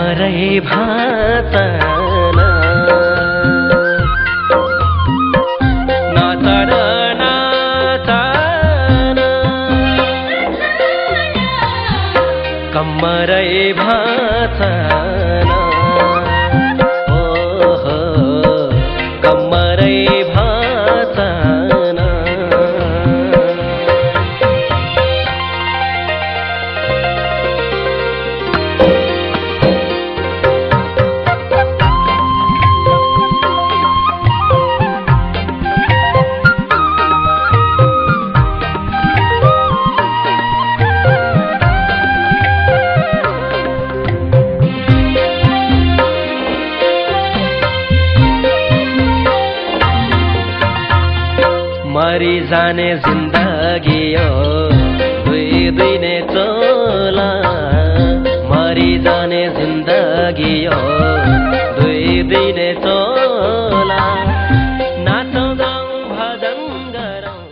कम्मरै भातना नाचन नाचन कम्मरै भातना ओहो कम्मरै भातना मरी जाने जिन्दगी हो दुई दिने चोला मरी जाने जिन्दगी हो दुई दिने चोला नाचौँ गाउँ भजन गरौँ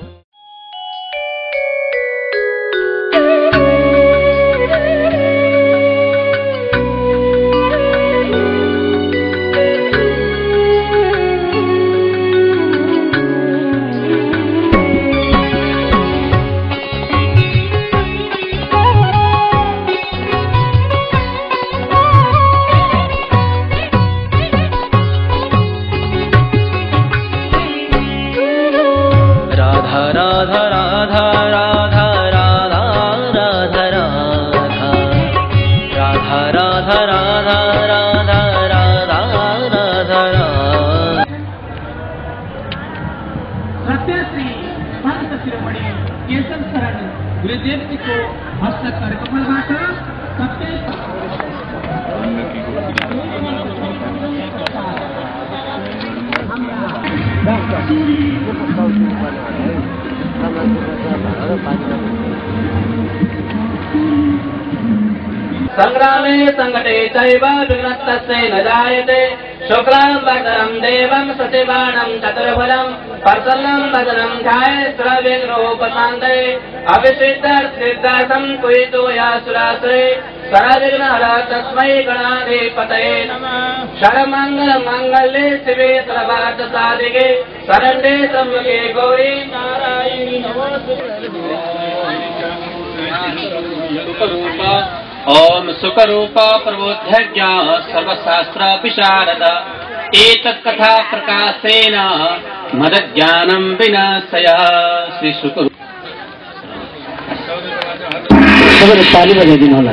गुरुदेवजीको हस्तकर कमलबाट संग्रामे संकटे चैव विघ्नस्तस्य न जायते शुक्लां वरदं देवं सचिवाणं चतुर्भुजं प्रसन्नं वदनं ध्यायेत् अभिषिक्तसिद्धार्थं कुहितो यासुरासुरे सर्वविघ्नहर तस्मै गणाधिपतये नमः। सर्वमङ्गलमाङ्गल्ये शिवे सर्वार्थसाधिके शरण्ये त्र्यम्बके गौरी नारायणी नमोस्तुते। ओम सुखरूपा प्रबोध्यज्ञा सर्वशास्त्र विशारद एतत्कथा प्रकाशेन मदज्ञानं विनाशय। श्री शुक्र ताली बजाइदिनु होला।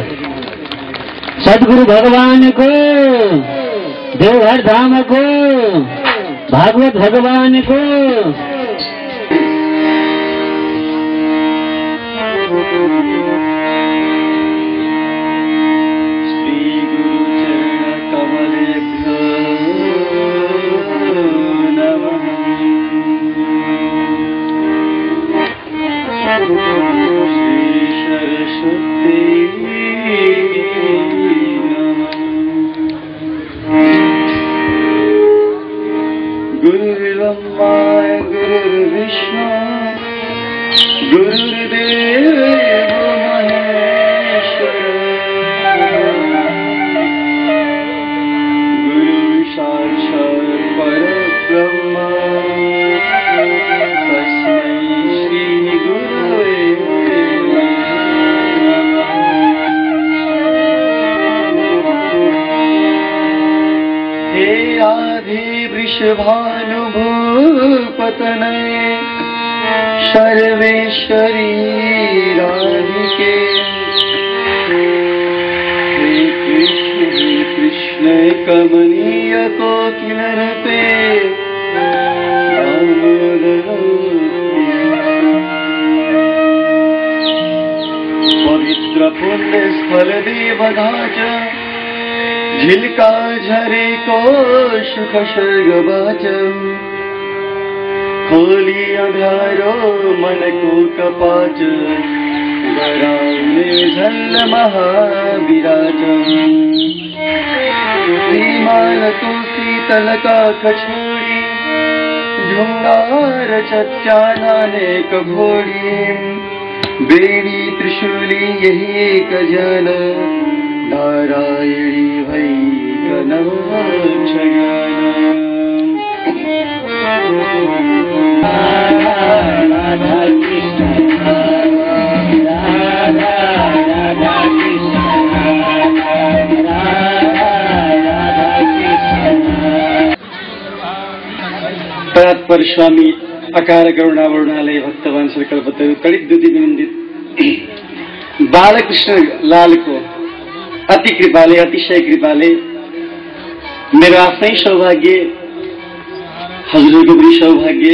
सद्गुरु भगवान को देवघर धाम को भागवत भगवान को भानुभूपतनये सर्वेश्वरी राधिके हे कृष्ण कमनीय कोकिलरूपे पवित्र पुण्य स्थल देवधा च झिलका झरे को सुख स्वर्गवाचम खोली अध्यारो मन को कपाच गराउने झल्ल महाविराजम श्रीमान को शीतल का कछोड़ी ढूंगार चच्चानानेक घोड़ी बेड़ी त्रिशूली यही एक जन नारायणी भैकन परात्पर स्वामी अकार करुणा वरुणालय भक्तवान कल्पतरु कड़ित दुति विनंदित बालकृष्ण लाल को अति कृपाले अतिशय कृपाले मेरो आफ्नै सौभाग्य हजुरको पनि सौभाग्य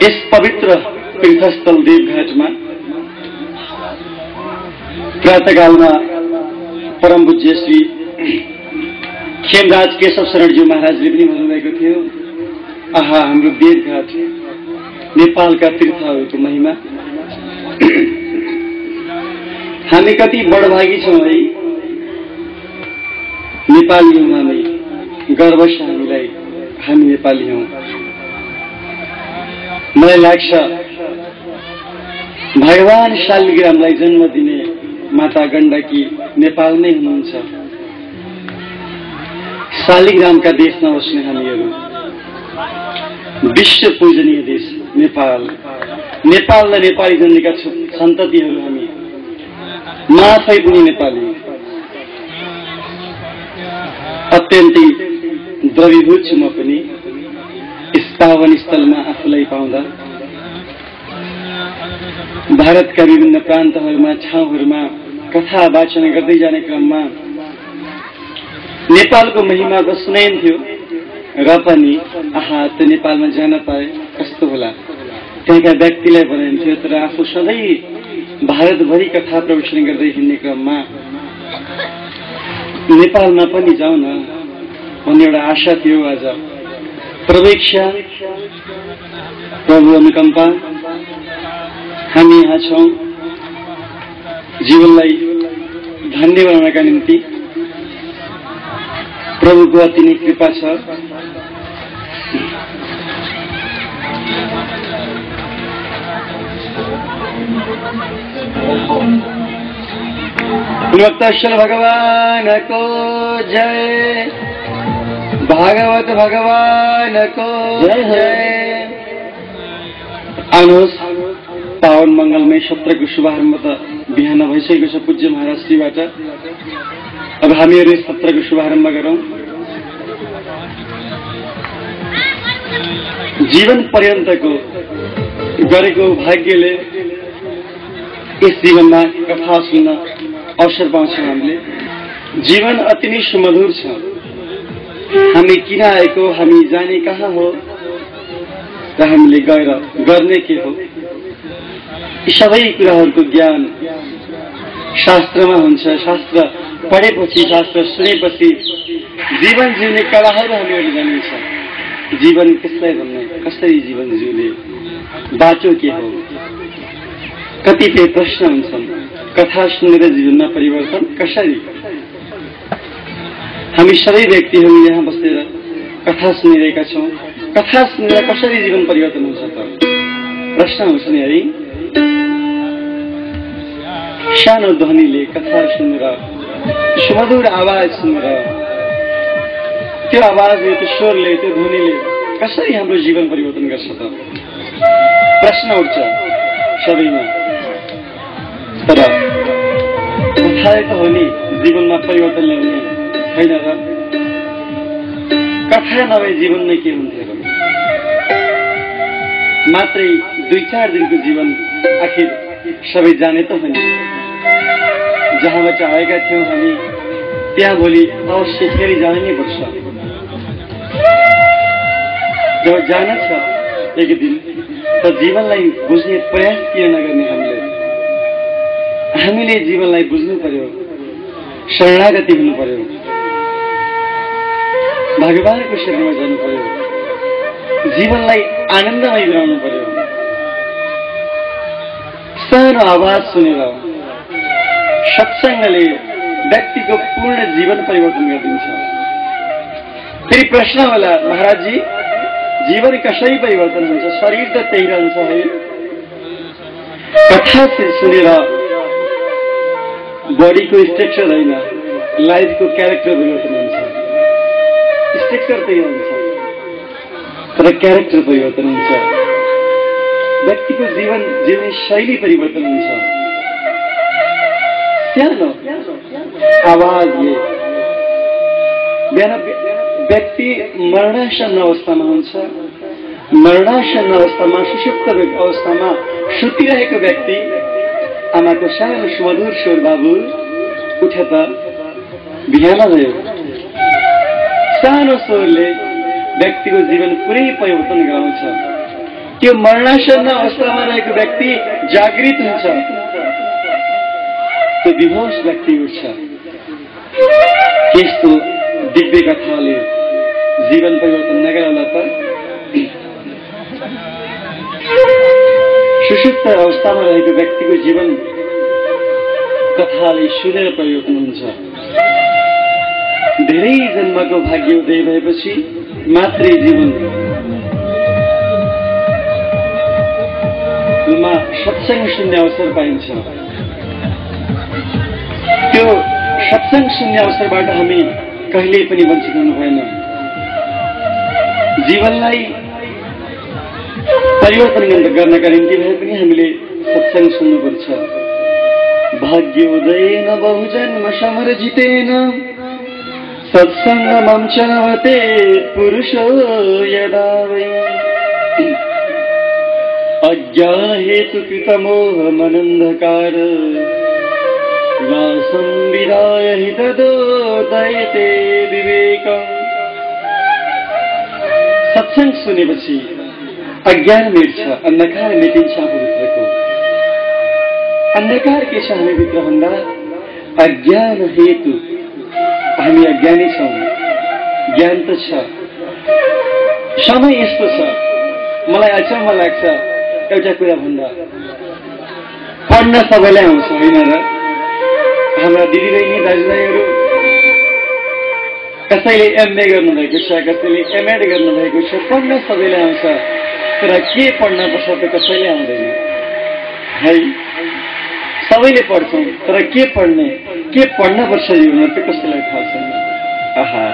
यस पवित्र तीर्थस्थल देवघाटमा प्रातःकालमा परम पूज्य श्री खेमराज केशव शरणज्यू महाराजले पनि भन्नुभएको थियो, आहा हाम्रो देवघाट नेपालका तीर्थहरूको महिमा। हामी कति बडभागी छौँ है, नेपाली हौँ हामी, गर्व छ हामीलाई, हामी नेपाली हौँ। मलाई लाग्छ भगवान शालिग्रामलाई जन्म दिने माता गण्डकी नेपालमै हुनुहुन्छ। शालिग्रामका देशमा बस्ने हामीहरू, विश्व पूजनीय देश नेपाल, नेपाल र नेपाली जन्मेका सन्ततिहरू हामी, म आफै पनि नेपाली। अत्यन्तै द्रवीभूत छु म पनि यस पावन स्थलमा आफूलाई पाउँदा। भारतका विभिन्न प्रान्तहरूमा ठाउँहरूमा कथा वाचन गर्दै जाने क्रममा नेपालको महिमा त सुनाइन्थ्यो र पनि आहा त्यो नेपालमा जान पाए कस्तो होला, त्यहाँका व्यक्तिलाई बनाइन्थ्यो। तर आफू सधैँ भारतभरि कथा प्रवचन गर्दै हिँड्ने क्रममा नेपालमा पनि जाउँ न भन्ने एउटा आशा थियो। आज प्रवेक्षा प्रभु अनुकम्पा हामी यहाँ छौँ जीवनलाई धन्य बनाउनका निम्ति। प्रभुको अति नै कृपा छ। भक्तेश्वर भगवान को जय, भागवत भगवान को जय। आउनुहोस्, पावन मंगलमय सत्रको शुभारम्भ त बिहान भइसकेको छ पूज्य महाराज श्रीबाट। अब हामीहरू यस सत्रको शुभारम्भ गरौँ। जीवन पर्यन्तको गरेको भाग्यले यस जीवनमा कथा सुन्न अवसर पाउँछौँ हामीले। जीवन अति नै सुमधुर छ। हामी किन आएको, हामी जाने कहाँ हो र हामीले गएर गर्ने के हो, यी सबै कुराहरूको ज्ञान शास्त्रमा हुन्छ। शास्त्र पढेपछि, शास्त्र सुनेपछि जीवन जिउने कलाहरू हामीहरू जानिन्छ। जीवन कसलाई भन्ने, कसरी जीवन जिउने, बाटो के हो, कतिपय प्रश्न हुन्छन्। कथा सुनेर जीवनमा परिवर्तन कसरी? हामी सबै व्यक्तिहरू यहाँ बसेर कथा सुनिरहेका छौँ। कथा सुनेर कसरी जीवन परिवर्तन हुन्छ त प्रश्न हुन्छ नि है। सानो ध्वनिले कथा सुनेर, सुमधुर आवाज सुनेर, त्यो आवाजले, त्यो स्वरले, त्यो ध्वनिले कसरी हाम्रो जीवन परिवर्तन गर्छ त प्रश्न उठ्छ सबैमा। तर कथाले त हो नि जीवनमा परिवर्तन ल्याउने, होइन र? कथा नभए जीवन नै के हुन्थ्यो र? मात्रै 2-4 दिनको जीवन आखिर सबै जाने त होइन। जहाँबाट आएका थियौँ हामी त्यहाँ भोलि अवश्य फेरि जानै नै पर्छ। जब जान छ एक दिन, त जीवनलाई बुझ्ने प्रयास किन नगर्ने? हामीले जीवनलाई बुझ्नु पर्यो, शरणागति हुनु पर्यो, भगवानको शरणमा जानु पर्यो, जीवनलाई आनन्दमय बनाउनु पर्यो। सानो आवाज सुनेर सत्सङ्गले व्यक्तिको पूर्ण जीवन परिवर्तन गरिदिन्छ। फेरि प्रश्न होला, महाराजजी जीवन कसरी परिवर्तन हुन्छ? शरीर त त्यही रहन्छ है। कथा सुनेर बडीको स्ट्रक्चर होइन, लाइफको क्यारेक्टर परिवर्तन हुन्छ। स्ट्रक्चर त्यही हुन्छ तर क्यारेक्टर परिवर्तन हुन्छ। व्यक्तिको जीवन जिउने शैली परिवर्तन हुन्छ। सानो आवाजले बिहान व्यक्ति मरणासन अवस्थामा हुन्छ। मरणासन अवस्थामा, सुषुप्त अवस्थामा सुतिरहेको व्यक्ति आमाको सानो सुमधुर स्वर, बाबु उठ त बिहान भयो। सानो स्वरले व्यक्तिको जीवन पुरै परिवर्तन गराउँछ। त्यो मरणासन अवस्थामा रहेको व्यक्ति जागृत हुन्छ, त्यो विभोष व्यक्ति उठ्छ। त्यस्तो दिव्य कथाले जीवन परिवर्तन नगराउला त? सुषुप्त अवस्थामा रहेको व्यक्तिको जीवन कथाले सुनेर परिवर्तन हुन्छ। धेरै जन्मको भाग्य उदय भएपछि मात्रै जीवनमा सत्संग सुन्ने अवसर पाइन्छ। त्यो सत्संग सुन्ने अवसरबाट हामी कहिल्यै पनि वञ्चित हुनु भएन। जीवनलाई परिवर्तन गर्नका निम्ति भए पनि हामीले सत्संग सुन्नुपर्छ। भाग्योदयेन बहुजन्म समर्जितेन सत्संगमं चावते पुरुषो यदा वै अज्ञाहेतुकृतमोहमनन्धकार वासं विदाय हि तदोदयते विवेकम्। सत्संग सुनेपछि अज्ञान मेट्छ, अन्धकार मेटिन्छ आफूभित्रको। अन्धकार के छ हामीभित्र भन्दा अज्ञान हेतु हामी अज्ञानी छौँ। ज्ञान त छ। समय यस्तो छ, मलाई अचम्म लाग्छ एउटा कुरा भन्दा, पढ्न सबैलाई आउँछ होइन र? हाम्रा दिदीबहिनी दाजुभाइहरू कसैले एमए गर्नुभएको छ, कसैले एमएड गर्नुभएको छ, पढ्न सबैलाई आउँछ। तर के पढ्न पर्छ त कसैले आउँदैन है। सबैले पढ्छौँ तर के पढ्ने, के पढ्न पर्छ जीवनमा त्यो कसैलाई थाहा छैन। आहा,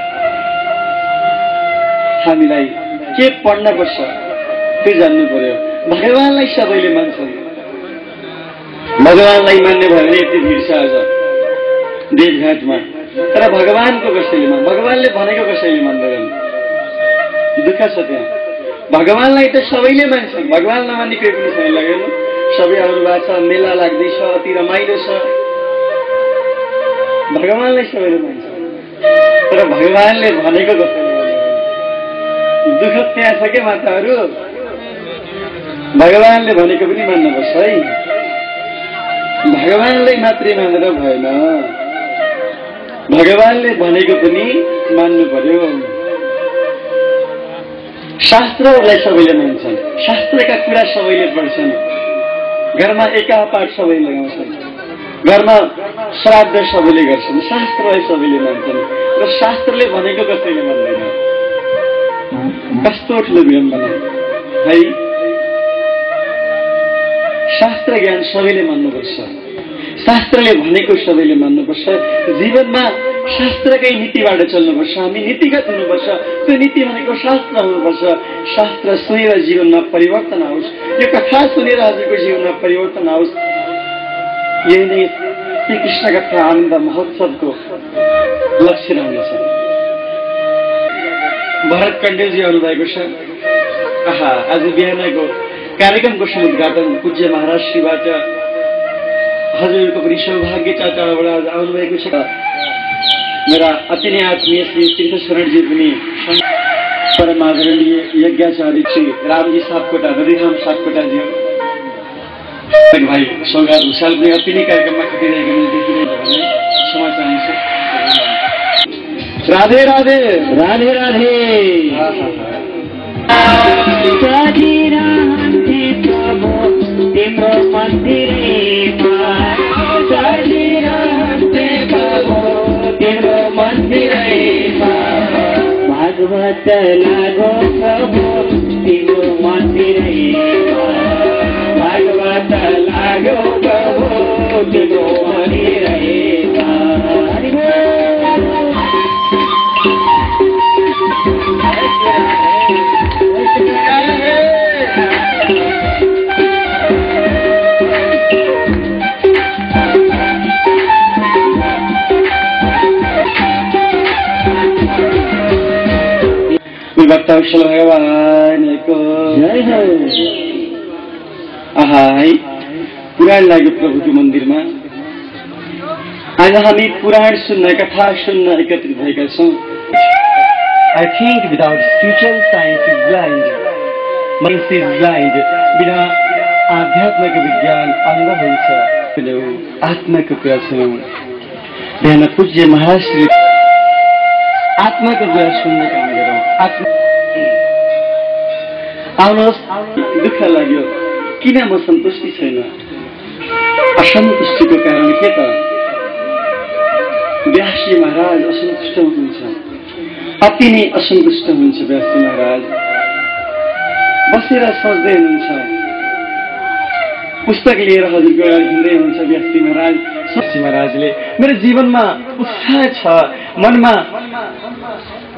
हामीलाई के पढ्न पर्छ त्यो जान्नु पर्यो। भगवानलाई सबैले मान्छन्। भगवानलाई मान्ने भयो भने यति भिड छ आज देशघाटमा, तर भगवानको कसैले मान, भगवानले भनेको कसैले मान्दैनन्। दुःख छ त्यहाँ। भगवानलाई त सबैले मान्छन्, भगवान नमान्ने कोही पनि छैन। लगेन सबै आउनु भएको छ, मेला लाग्दैछ, अति रमाइलो छ। भगवानलाई सबैले मान्छन् तर भगवानले भनेको कसैले मान्दैन। दुःख त्यहाँ छ के माताहरू? भगवानले भनेको पनि मान्नुपर्छ है। भगवानलाई मात्रै मानेर भएन, भगवानले भनेको पनि मान्नु पर्यो। शास्त्रलाई सबैले मान्छन्, शास्त्रका कुरा सबैले पढ्छन्। घरमा एका पाठ सबैले लगाउँछन्, घरमा श्राद्ध सबैले गर्छन्। शास्त्रलाई सबैले मान्छन् र शास्त्रले भनेको कसैले मान्दैन। कस्तो ठुलो विडम्बना है। शास्त्र ज्ञान सबैले मान्नुपर्छ, शास्त्रले भनेको सबैले मान्नुपर्छ। जीवनमा शास्त्रकै नीतिबाट चल्नुपर्छ। हामी नीतिगत हुनुपर्छ। त्यो नीति भनेको शास्त्र हुनुपर्छ। शास्त्र सुनेर जीवनमा परिवर्तन आओस्। यो कथा सुनेर हजुरको जीवनमा परिवर्तन आओस्। यही नै श्री कृष्ण कथा आनन्द महोत्सवको लक्ष्य रहनेछ। भरत कण्डेलजी आउनुभएको छ। आहा, आज बिहानको कार्यक्रमको समुद्घाटन पूज्य महाराज श्रीबाट हजुरको पनि सौभाग्य चाचाबाट आज आउनुभएको छ। मेरा अति नै आत्मीय श्री तीर्थशरणजी पनि परम आदरणीय यज्ञाचार्य श्री रामजी सापकोटा, रविराम सापकोटाजी भाइ सौगात भूषाल पनि अति नै कार्यक्रममा खटिरहेको मैले देखिरहेको भने क्षमा चाहन्छु। राधे राधे राधे राधे। तिम्रो मन्दिरमा भागवत लागो प्रभु, तिम्रो मन्दिरमा भागवत लागो प्रभु। तिम्रो भनिरहेका भक्तवत्सल भगवानको जय हो। आहाई पुराण लाग्यो प्रभुको मन्दिरमा। आज हामी पुराण सुन्न कथा सुन्न एकत्रित भएका छौँ। I think without spiritual science is blind. Science is blind. बिना आध्यात्मिक विज्ञान अंग हुन्छ। आत्माको कुरा सुनौँ। बिहान पूज्य महाराज आत्माको कुरा सुन्ने काम गरौँ। आउनुहोस्, दुःख लाग्यो, किन म सन्तुष्टि छैन? असन्तुष्टिको कारण के त? व्यासी महाराज असन्तुष्ट हुनुहुन्छ, अति नै असन्तुष्ट हुनुहुन्छ व्यासी महाराज। बसेर सोच्दै हुनुहुन्छ, पुस्तक लिएर हजुरको अगाडि हिँड्दै हुनुहुन्छ व्यासी महाराज। व्यासी महाराजले मेरो जीवनमा उत्साह छ, मनमा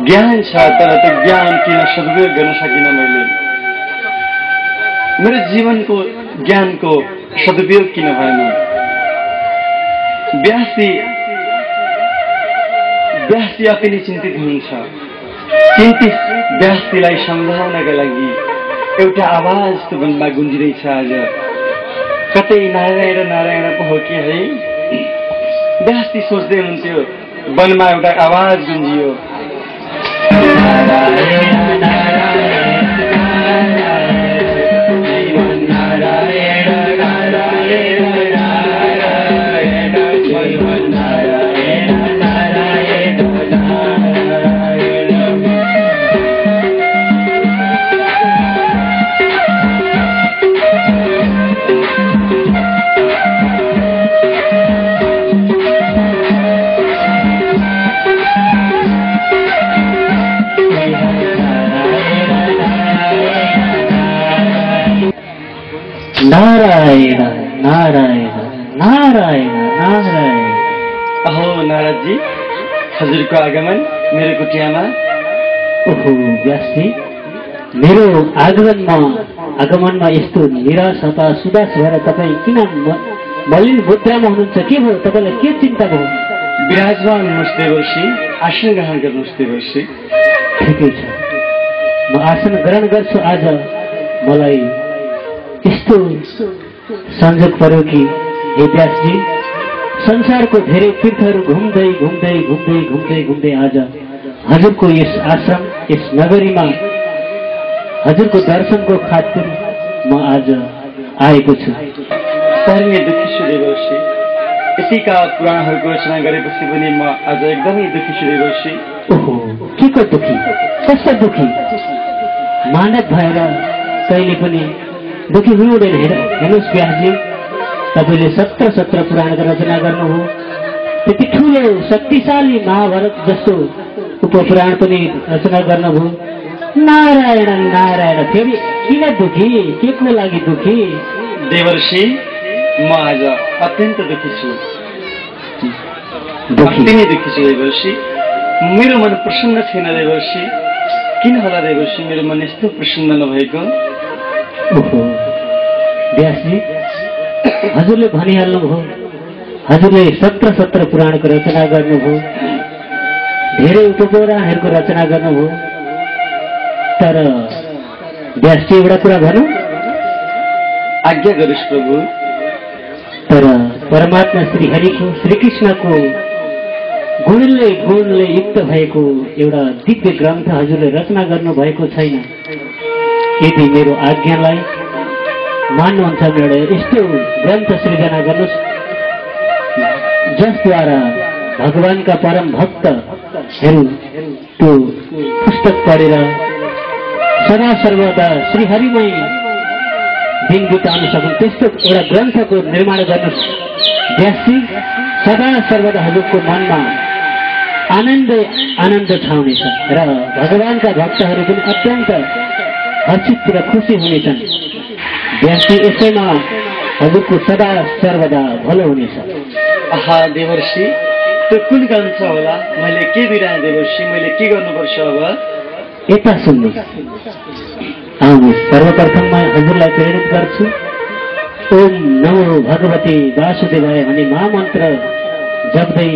ज्ञान छ, तर त्यो ज्ञान किन सदुपयोग गर्न सकिनँ मैले? मेरो जीवनको ज्ञानको सदुपयोग किन भएन? व्यासी अति नै चिन्तित हुनुहुन्छ। चिन्तित व्यासीलाई सम्झाउनका लागि एउटा आवाज त्यो वनमा गुन्जिरहेछ। आज कतै नारायण नारायण पो हो कि है? व्यासी सोच्दै हुन्थ्यो, वनमा एउटा आवाज गुन्जियो, नारायण नारायण नारायण नारायण नारायण नारायण। अहो नारद जी, हजुरको आगमन मेरो कुटियामा। ओहो व्यासजी, मेरो आगमनमा यस्तो निराश हताश उदास भएर तपाईँ किन मलिन मुद्रामा हुनुहुन्छ? के भयो? तपाईँलाई के चिन्ता भयो? विराजमान हुनुहोस् देवर्षि, आसन ग्रहण गर्नुहोस् देवर्षि। ठिकै छ, म आसन ग्रहण गर्छु। आज मलाई यस्तो संयोग पर्यो कि हे व्यासजी, संसारको धेरै तीर्थहरू घुम्दै घुम्दै घुम्दै घुम्दै घुम्दै आज हजुरको यस आश्रम, यस नगरीमा हजुरको दर्शनको खातिर म आज आएको छु। साह्रै दुःखी छु देवर्षि। यतिका पुराणहरूको रचना गरेपछि पनि म आज एकदमै दुःखी छु देवर्षि। ओहो, के को दुःखी? कस्तो दुःखी? मानव भएर कहिले पनि दुःखी हुनु हुँदैन। हेर्नुहोस् व्यासजी, तपाईँले 17 पुराणको रचना गर्नुभयो। त्यति ठुलो शक्तिशाली महाभारत जस्तो उपपुराण पनि रचना गर्नुभयो। नारायण नारायण, फेरि किन दुःखी? के को लागि दुःखी? देवर्षि, म आज अत्यन्त दुःखी छु। दुःखी नै दुःखी छु देवर्षि। मेरो मन प्रसन्न छैन देवर्षि। किन होला देवर्षि मेरो मन यस्तो प्रसन्न नभएको? ओहो व्यासजी, हजुरले भनिहाल्नुभयो, हजुरले 17 पुराणको रचना गर्नुभयो, धेरै उपपुराणहरूको रचना गर्नुभयो। तर व्यासजी, एउटा कुरा भनौँ? आज्ञा गरोस् प्रभु। तर परमात्मा श्रीहरिको, श्रीकृष्णको गुणले युक्त भएको एउटा दिव्य ग्रन्थ हजुरले रचना गर्नु भएको छैन। यदि मेरो आज्ञालाई मान्नुहुन्छ भने यस्तो ग्रन्थ सृजना गर्नुहोस् जसद्वारा भगवानका परम भक्तहरू त्यो पुस्तक पढेर सदा सर्वदा श्रीहरिमै दिन बिताउन सकुन्, त्यस्तो एउटा ग्रन्थको निर्माण गर्नुहोस्। व्यासजी, सदा सर्वदा हजुरको मनमा आनन्द छाउनेछ र भगवानका भक्तहरू पनि अत्यन्त हर्षित र खुसी हुनेछन्। व्यासजी, यसैमा हजुरको सदा सर्वदा भलो हुनेछ। आहा देवर्षि, त्यो कुन गान छ होला? मैले के बिराएँ देवर्षि, मैले के गर्नुपर्छ अब? यता सुन्नु। सर्वप्रथममा हजुरलाई प्रेरित गर्छु। ओम नमो भगवते वासुदेवाय भन्ने महामन्त्र जप्दै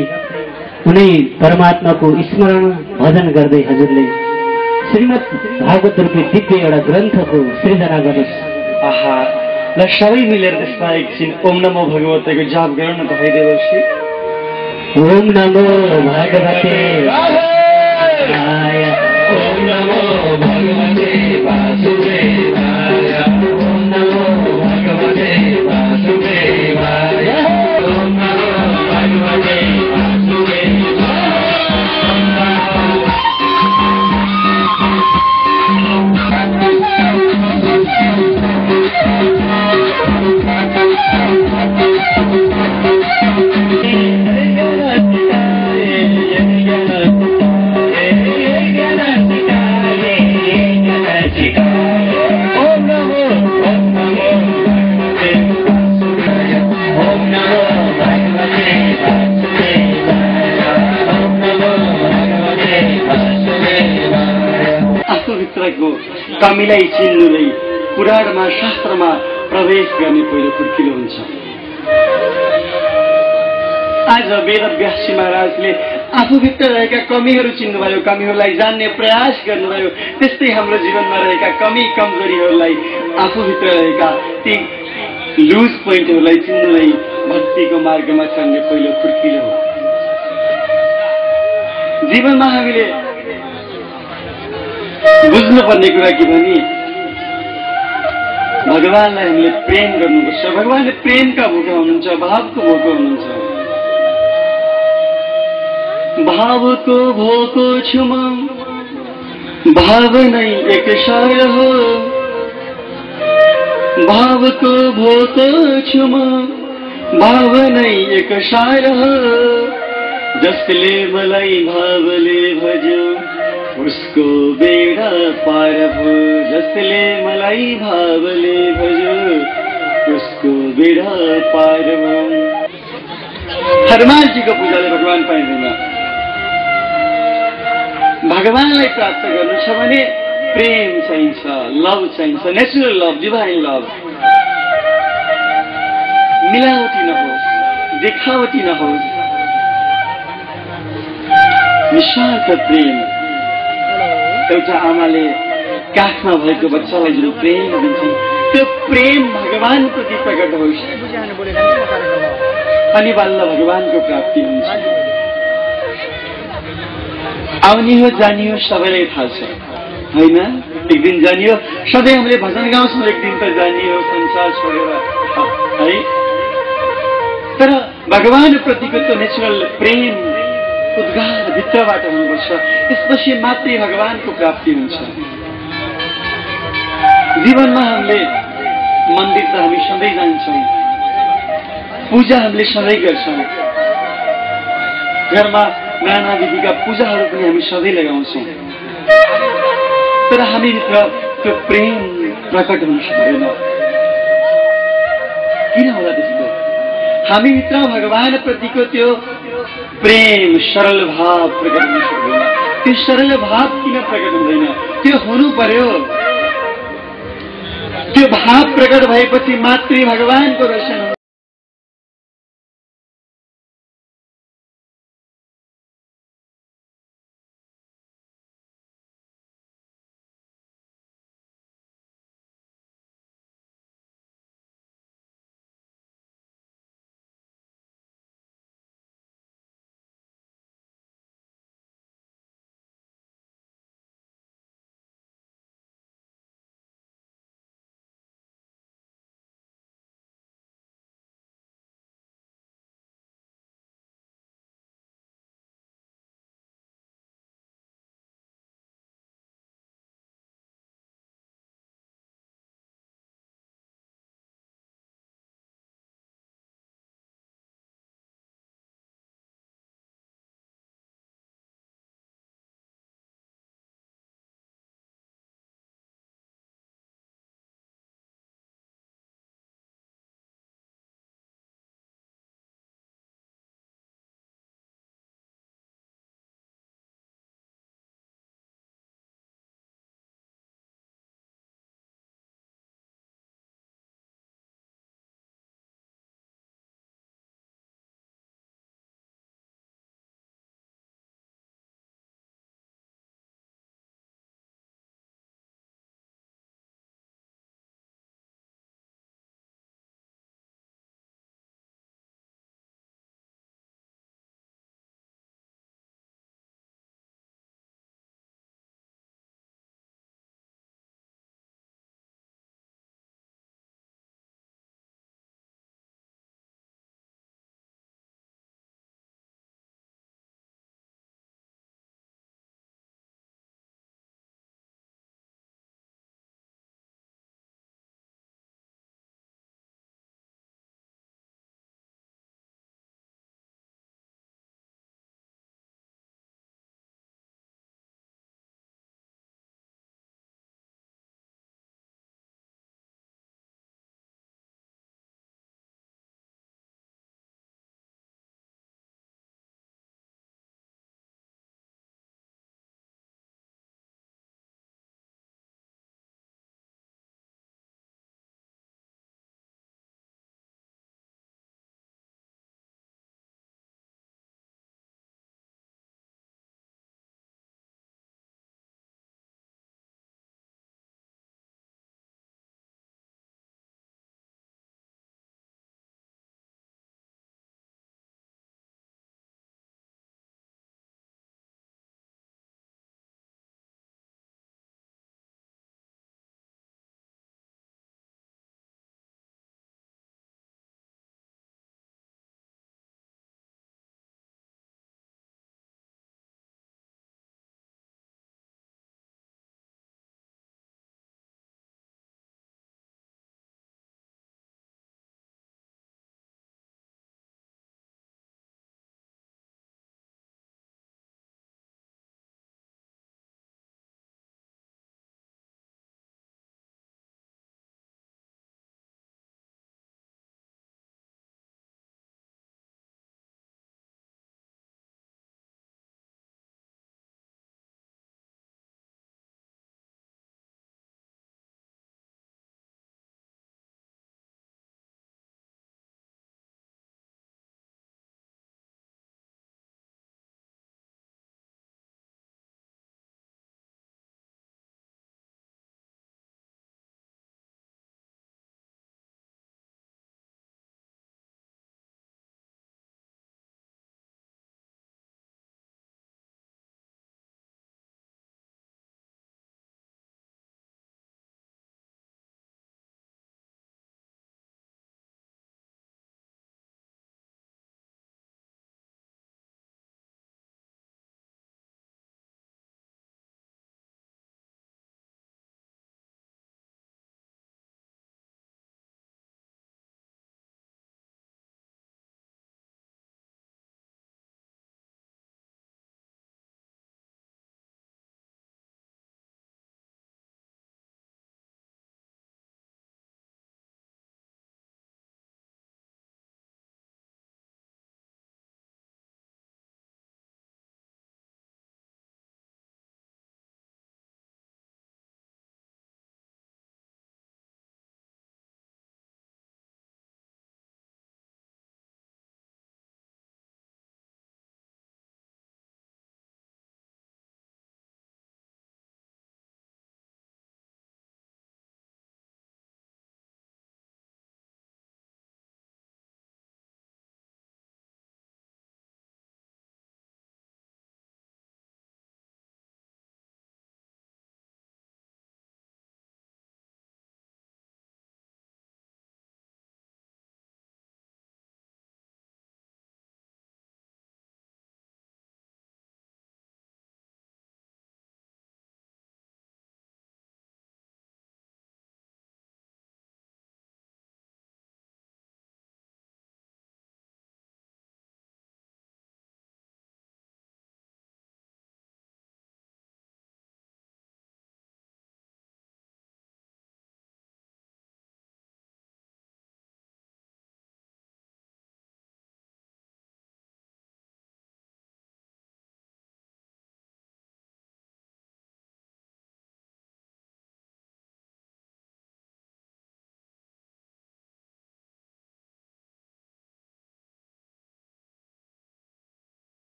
उनै परमात्माको स्मरण भजन गर्दै हजुरले श्रीमद् भागवत रूपी दिव्य एउटा ग्रन्थको सृजना गर्नुहोस्। आहा, ल सबै मिलेर त्यसमा एकछिन ओम नमो भगवतेको जाप गरौँ न भाइ देवर्षि। ओम नमो भगवते वासुदेवाय, ओम नमो भगवते वासुदेवाय, ओम नमो भगवते वासुदेवाय, ओम नमो भगवते कमीलाई चिन्नुलाई पुराणमा शास्त्रमा प्रवेश गर्ने पहिलो खुड्किलो हुन्छ। आज वेदव्यासी महाराजले आफूभित्र रहेका कमीहरू चिन्नुभयो, कमीहरूलाई जान्ने प्रयास गर्नुभयो। त्यस्तै हाम्रो जीवनमा रहेका कमी कमजोरीहरूलाई आफूभित्र रहेका ती लुज पोइन्टहरूलाई चिन्नुलाई भक्तिको मार्गमा चल्ने पहिलो खुड्किलो हो। जीवनमा हामीले बुझ्नुपर्ने कुरा के भने भगवानलाई हामीले प्रेम गर्नुपर्छ। भगवानले प्रेमका भोका हुनुहुन्छ, भावको भोको हुनुहुन्छ। भावको भोको छु म, भाव नै एक सार हो। भावको भोको छु म, भाव नै एक सार हो। जसले मलाई भावले भज्यो उसको बेड़ा पार हो। जसले मलाई भावले भज्यो उसको बेड़ा पार हो। हनुमानजीको पूजाले भगवान पाइँदैन। भगवानलाई प्राप्त गर्नु छ भने प्रेम चाहिन्छ, लभ चाहिन्छ, नेचुरल लभ, डिभाइन लभ। मिलावटी नहोस्, देखावटी नहोस्, निस्वार्थ प्रेम। एउटा आमाले काखमा भएको बच्चालाई जुन प्रेम दिन्छन् त्यो प्रेम भगवान प्रति प्रकट होस् अनि बल्ल भगवानको प्राप्ति हुन्छ। आउने हो जाने हो सबैलाई थाहा छ होइन? एक दिन जानियो, सधैँ हामीले भजन गाउँछौँ, एक दिन त जानियो संसार छोडेर है। तर भगवान प्रतिको त्यो नेचुरल प्रेम उद्गार भित्रबाट हुनुपर्छ। त्यसपछि मात्रै भगवानको प्राप्ति हुन्छ। जीवनमा हामीले मन्दिर त हामी सधैँ जान्छौँ, पूजा हामीले सधैँ गर्छौँ, घरमा नाना विधिका पूजाहरू पनि हामी सधैँ लगाउँछौँ। तर हामीभित्र त्यो प्रेम प्रकट हुन सक्दैन। किन होला त्यस्तो? हामीभित्र भगवान प्रतिको त्यो प्रेम सरल भाव प्रकट हुन सक्दैन। त्यो सरल भाव किन प्रकट हुँदैन? त्यो हुनु पर्यो। त्यो भाव प्रकट भएपछि मात्रै भगवानको दर्शन